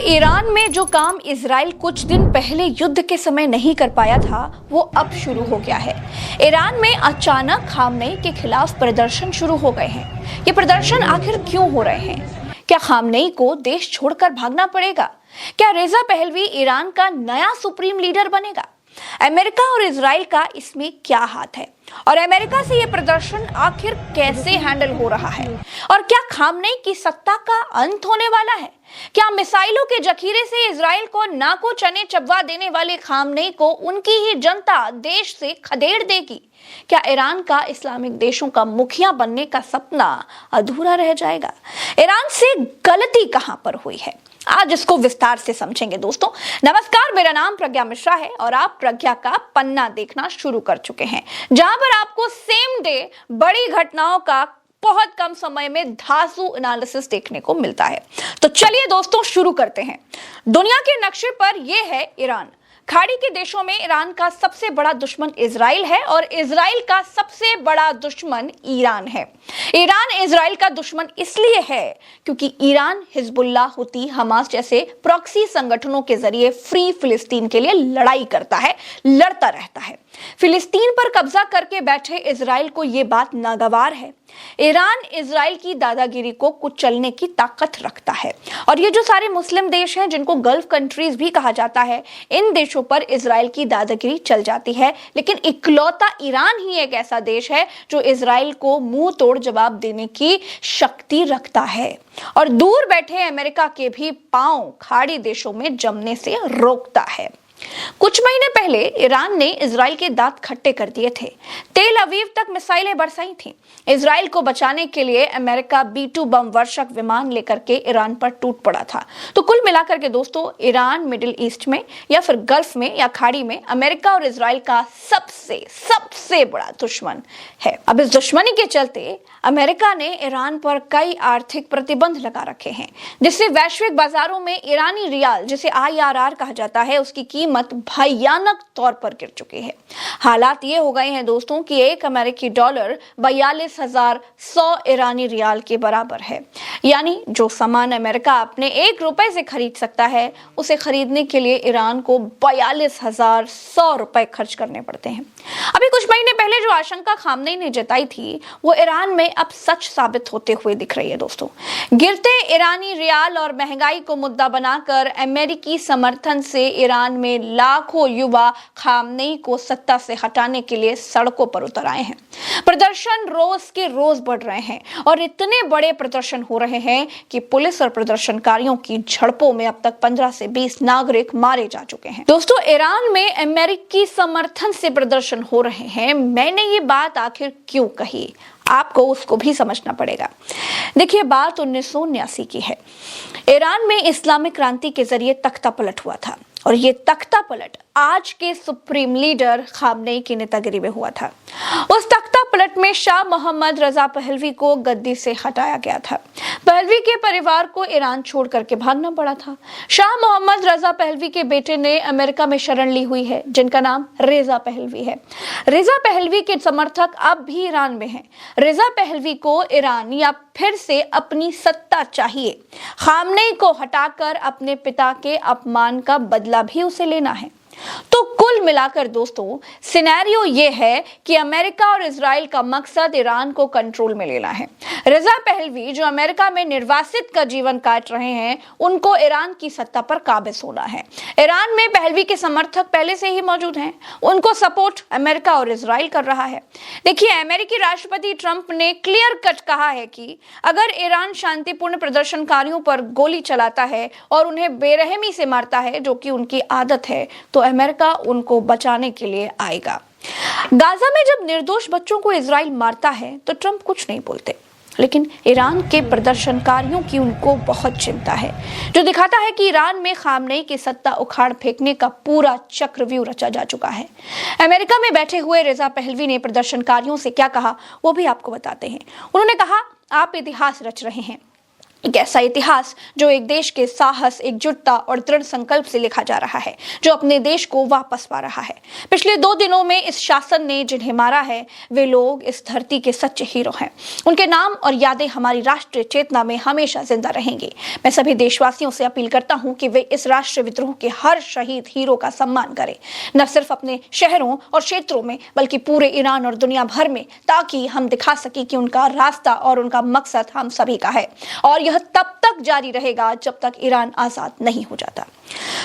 Iran में जो काम इजराइल कुछ दिन पहले युद्ध के समय नहीं कर पाया था, वो अब शुरू हो गया है। ईरान में अचानक खामनेई के खिलाफ प्रदर्शन शुरू हो गए हैं। ये प्रदर्शन आखिर क्यों हो रहे हैं? क्या खामनेई को देश छोड़कर भागना पड़ेगा? क्या रेजा पहलवी ईरान का नया सुप्रीम लीडर बनेगा? अमेरिका और इजराइल का इसमें क्या हाथ है? और अमेरिका से ये प्रदर्शन आखिर कैसे हैंडल हो रहा है? और क्या खामनेई की सत्ता का अंत होने वाला है? क्या मिसाइलों के जखीरे से इजराइल को नाको चने चबवा देने वाले खामनेई को उनकी ही जनता देश से खदेड़ देगी? क्या ईरान का इस्लामिक देशों का मुखिया बनने का सपना अधूरा रह जाएगा? ईरान से गलती कहां पर हुई है, आज इसको विस्तार से समझेंगे दोस्तों। नमस्कार, मेरा नाम प्रज्ञा मिश्रा है और आप प्रज्ञा का पन्ना देखना शुरू कर चुके हैं, जहां पर आपको सेम डे बड़ी घटनाओं का बहुत कम समय में धांसू एनालिसिस देखने को मिलता है। तो चलिए दोस्तों शुरू करते हैं। दुनिया के नक्शे पर यह है ईरान। खाड़ी के देशों में ईरान का सबसे बड़ा दुश्मन इजराइल है और इजराइल का सबसे बड़ा दुश्मन ईरान है। ईरान इजराइल का दुश्मन इसलिए है क्योंकि ईरान हिजबुल्लाह, हुती, हमास जैसे प्रॉक्सी संगठनों के जरिए फ्री फिलिस्तीन के लिए लड़ाई करता है, लड़ता रहता है। फिलिस्तीन पर कब्जा करके बैठे इजराइल को यह बात नागवार है। ईरान इजराइल की दादागिरी को कुचलने की ताकत रखता है और ये जो सारे मुस्लिम देश हैं, जिनको गल्फ कंट्रीज भी कहा जाता है, इन देशों पर इजराइल की दादागिरी चल जाती है। लेकिन इकलौता ईरान ही एक ऐसा देश है जो इजराइल को मुंह तोड़ जवाब देने की शक्ति रखता है और दूर बैठे अमेरिका के भी पांव खाड़ी देशों में जमने से रोकता है। कुछ महीने पहले ईरान ने इजराइल के दांत खट्टे कर दिए थे। तेल अवीव तक मिसाइलें बरसाई थीं। इजराइल को बचाने के लिए अमेरिका B-2 बम वर्षक विमान लेकर के ईरान पर टूट पड़ा था। तो कुल मिलाकर के दोस्तों, ईरान मिडिल ईस्ट में या फिर गल्फ में या खाड़ी में अमेरिका और इजराइल का सबसे बड़ा दुश्मन है। अब इस दुश्मनी के चलते अमेरिका ने ईरान पर कई आर्थिक प्रतिबंध लगा रखे हैं, जिससे वैश्विक बाजारों में ईरानी रियाल, जिसे IRR कहा जाता है, उसकी कीमत भयानक तौर पर गिर चुकी है। हालात ये हो गए हैं दोस्तों कि एक अमेरिकी डॉलर 42,100 ईरानी रियाल के बराबर है। यानी जो सामान अमेरिका अपने 1 रुपए से खरीद सकता है, उसे खरीदने के लिए ईरान को 42,100 रुपए खर्च करने पड़ते हैं। अभी कुछ महीने पहले जो आशंका खामनेई ने जताई थी, वो ईरान में अब सच साबित होते हुए दिख रही है दोस्तों। गिरते ईरानी रियाल और महंगाई को मुद्दा बनाकर अमेरिकी समर्थन से ईरान में लाखों युवा खामनेई को सत्ता से हटाने के लिए सड़कों पर उतर आए हैं। प्रदर्शन रोज के रोज बढ़ रहे हैं और इतने बड़े प्रदर्शन हो रहे हैं कि पुलिस और प्रदर्शनकारियों की झड़पों में अब तक 15 से 20 नागरिक मारे जा चुके हैं। दोस्तों, ईरान में अमेरिकी समर्थन से प्रदर्शन हो रहे हैं। मैंने ये बात आखिर क्यों कही, आपको उसको भी समझना पड़ेगा। देखिए, बात 1979 की है। ईरान में इस्लामिक क्रांति के जरिए तख्ता पलट हुआ था और ये तख्ता पलट आज के सुप्रीम लीडर खामनेई की नेतागिरी में हुआ था। उस तख्ता पलट में शाह मोहम्मद रजा पहलवी को गद्दी से हटाया गया था। पहलवी के परिवार को ईरान छोड़ करके भागना पड़ा था। शाह मोहम्मद रजा पहलवी के बेटे ने अमेरिका में शरण ली हुई है, जिनका नाम रेजा पहलवी है। रेजा पहलवी के समर्थक अब भी ईरान में हैं। रेजा पहलवी को ईरान या फिर से अपनी सत्ता चाहिए। खामनेई को हटाकर अपने पिता के अपमान का बदला भी उसे लेना है। तो कुल मिलाकर दोस्तों, सिनेरियो ये है कि अमेरिका और इजराइल का मकसद ईरान को कंट्रोल में लेना है। रजा पहलवी जो अमेरिका में निर्वासित का जीवन काट रहे हैं, उनको ईरान की सत्ता पर काबिज होना है। ईरान में पहलवी के समर्थक पहले से ही मौजूद हैं, उनको सपोर्ट अमेरिका और इजराइल कर रहा है। देखिए, अमेरिकी राष्ट्रपति ट्रंप ने क्लियर कट कहा है कि अगर ईरान शांतिपूर्ण प्रदर्शनकारियों पर गोली चलाता है और उन्हें बेरहमी से मारता है, जो कि उनकी आदत है, तो अमेरिका उनको बचाने के लिए आएगा। गाजा में जब निर्दोष बच्चों को इजराइल मारता है तो ट्रंप कुछ नहीं बोलते, लेकिन ईरान के प्रदर्शनकारियों की उनको बहुत चिंता है, जो दिखाता है कि ईरान में खामनेई की सत्ता उखाड़ फेंकने का पूरा चक्रव्यूह रचा जा चुका है। अमेरिका में बैठे हुए रेजा पहलवी ने प्रदर्शनकारियों से क्या कहा, वो भी आपको बताते हैं। उन्होंने कहा, आप इतिहास रच रहे हैं, एक ऐसा इतिहास जो एक देश के साहस, एकजुटता और दृढ़ संकल्प से लिखा जा रहा है, जो अपने देश को वापस पा रहा है। पिछले 2 दिनों में इस शासन ने जिन्हें मारा है, वे लोग इस धरती के सच्चे हीरो हैं। उनके नाम और यादें हमारी राष्ट्रीय चेतना में हमेशा जिंदा रहेंगी। मैं सभी देशवासियों से अपील करता हूं कि वे इस राष्ट्रीय विद्रोह के हर शहीद हीरो का सम्मान करें, न सिर्फ अपने शहरों और क्षेत्रों में, बल्कि पूरे ईरान और दुनिया भर में, ताकि हम दिखा सकें कि उनका रास्ता और उनका मकसद हम सभी का है, और यह तब तक जारी रहेगा जब तक ईरान आजाद नहीं हो जाता।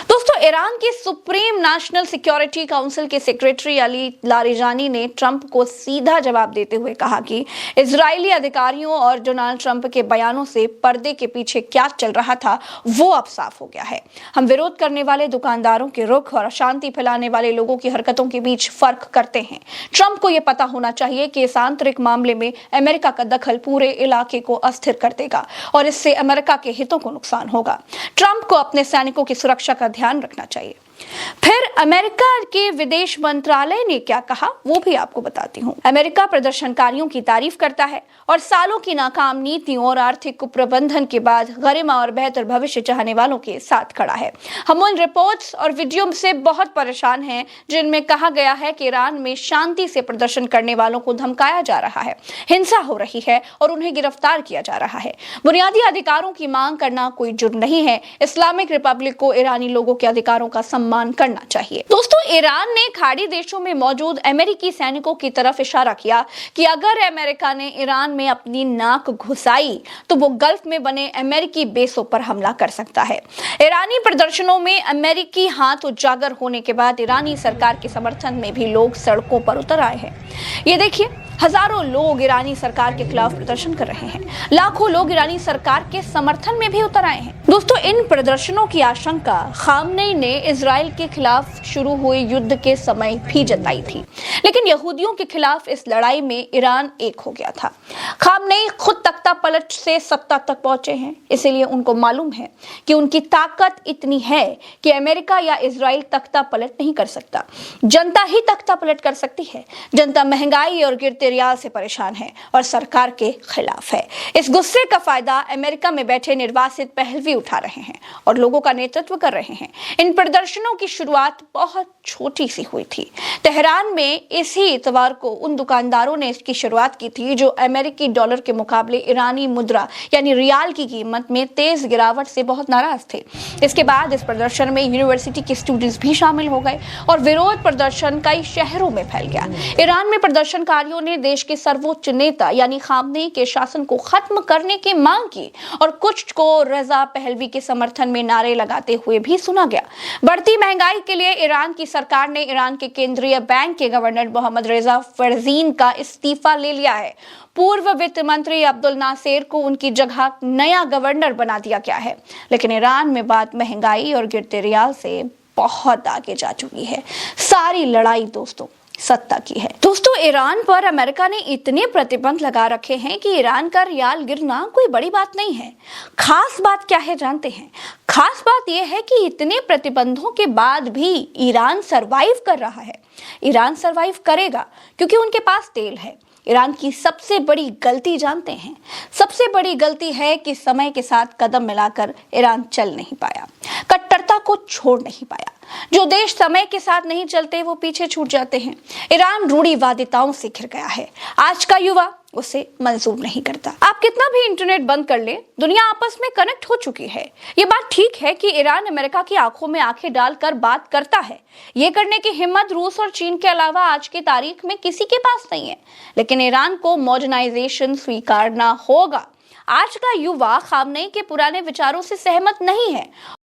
दोस्तों, ईरान के सुप्रीम नेशनल सिक्योरिटी काउंसिल के सेक्रेटरी अली लारिजानी ने ट्रंप को सीधा जवाब देते हुए कहा कि इजरायली अधिकारियों और डोनाल्ड ट्रंप के बयानों से पर्दे के पीछे क्या चल रहा था वो अब साफ हो गया है। हम विरोध करने वाले दुकानदारों के रुख और अशांति फैलाने वाले लोगों की हरकतों के बीच फर्क करते हैं। ट्रंप को यह पता होना चाहिए कि इस आंतरिक मामले में अमेरिका का दखल पूरे इलाके को अस्थिर कर देगा और इससे अमेरिका के हितों को नुकसान होगा। ट्रंप को अपने सैनिकों की सुरक्षा का ध्यान रखना चाहिए। फिर अमेरिका के विदेश मंत्रालय ने क्या कहा वो भी आपको बताती हूँ। अमेरिका प्रदर्शनकारियों की तारीफ करता है और सालों की नाकाम नीतियों और आर्थिक कुप्रबंधन के बाद गरिमा और बेहतर भविष्य चाहने वालों के साथ खड़ा है। हम उन रिपोर्ट्स और वीडियो से बहुत परेशान हैं जिनमें कहा गया है कि ईरान में शांति से प्रदर्शन करने वालों को धमकाया जा रहा है, हिंसा हो रही है और उन्हें गिरफ्तार किया जा रहा है। बुनियादी अधिकारों की मांग करना कोई जुर्म नहीं है। इस्लामिक रिपब्लिक को ईरानी लोगों के अधिकारों का सम्मान करना चाहिए। दोस्तों, ईरान ने खाड़ी देशों में मौजूद अमेरिकी सैनिकों की तरफ इशारा किया कि अगर अमेरिका ने ईरान में अपनी नाक घुसाई तो वो गल्फ में बने अमेरिकी बेसों पर हमला कर सकता है। ईरानी प्रदर्शनों में अमेरिकी हाथ उजागर होने के बाद ईरानी सरकार के समर्थन में भी लोग सड़कों पर उतर आए हैं। ये देखिए, हजारों लोग ईरानी सरकार के खिलाफ प्रदर्शन कर रहे हैं। लाखों लोग ईरानी सरकार के समर्थन में भी उतर आए हैं। दोस्तों, इन प्रदर्शनों की आशंका खामनेई ने इजराइल के खिलाफ शुरू हुए युद्ध के समय भी जताई थी, लेकिन यहूदियों के खिलाफ इस लड़ाई में ईरान एक हो गया था। खामनेई खुद तख्ता पलट से सत्ता तक पहुंचे हैं, इसीलिए उनको मालूम है कि उनकी ताकत इतनी है कि अमेरिका या इजराइल तख्ता पलट नहीं कर सकता। जनता ही तख्ता पलट कर सकती है। जनता महंगाई और गिरते रियाल से परेशान है और सरकार के खिलाफ है। इस गुस्से का फायदा अमेरिका में बैठे निर्वासित पहलवी उठा रहे हैं और लोगों का नेतृत्व कर रहे हैं। इन प्रदर्शनों की शुरुआत बहुत छोटी सी हुई थी। तेहरान में इसी इतवार को उन दुकानदारों ने इसकी शुरुआत की थी जो अमेरिकी डॉलर के मुकाबले ईरानी मुद्रा यानी रियाल की कीमत में तेज गिरावट से बहुत नाराज थे। इसके बाद इस प्रदर्शन में यूनिवर्सिटी के स्टूडेंट्स भी शामिल हो गए और विरोध प्रदर्शन कई शहरों में फैल गया। ईरान में प्रदर्शनकारियों ने देश के सर्वोच्च नेता यानी खामनेई के शासन को खत्म करने की मांग की और कुछ को रजा पहलवी के समर्थन में नारे लगाते हुए भी सुना गया। बढ़ती महंगाई के लिए ईरान की सरकार ने ईरान के केंद्रीय बैंक के गवर्नर मोहम्मद रेजा फरजीन का इस्तीफा ले लिया है। पूर्व वित्त मंत्री अब्दुल नासिर को उनकी जगह नया गवर्नर बना दिया गया है। लेकिन ईरान में बात महंगाई और गिरते रियाल से बहुत आगे जा चुकी है। सारी लड़ाई दोस्तों सत्ता की है। दोस्तों, ईरान पर अमेरिका ने इतने प्रतिबंध लगा रखे हैं कि ईरान का रियाल गिरना कोई बड़ी बात नहीं है। खास बात क्या है जानते हैं? खास बात यह है कि इतने प्रतिबंधों के बाद भी ईरान सरवाइव कर रहा है। ईरान सरवाइव करेगा क्योंकि उनके पास तेल है। ईरान की सबसे बड़ी गलती जानते हैं? सबसे बड़ी गलती है कि समय के साथ कदम मिलाकर ईरान चल नहीं पाया, कट्टरता को छोड़ नहीं पाया। जो देश समय के साथ नहीं चलते वो पीछे छूट जाते हैं। ईरान रूढ़िवादिताओं से घिर गया है। आज का युवा उसे मंजूर नहीं करता। आप कितना भी इंटरनेट बंद कर ले, दुनिया आपस में कनेक्ट हो चुकी है। ये बात ठीक है कि ईरान अमेरिका की आंखों में आंखें डालकर बात करता है। ये करने की हिम्मत रूस और चीन के अलावा आज की तारीख में किसी के पास नहीं है। लेकिन ईरान को मॉडर्नाइजेशन स्वीकारना होगा। आज का युवा खामनेई के पुराने विचारों से सहमत नहीं है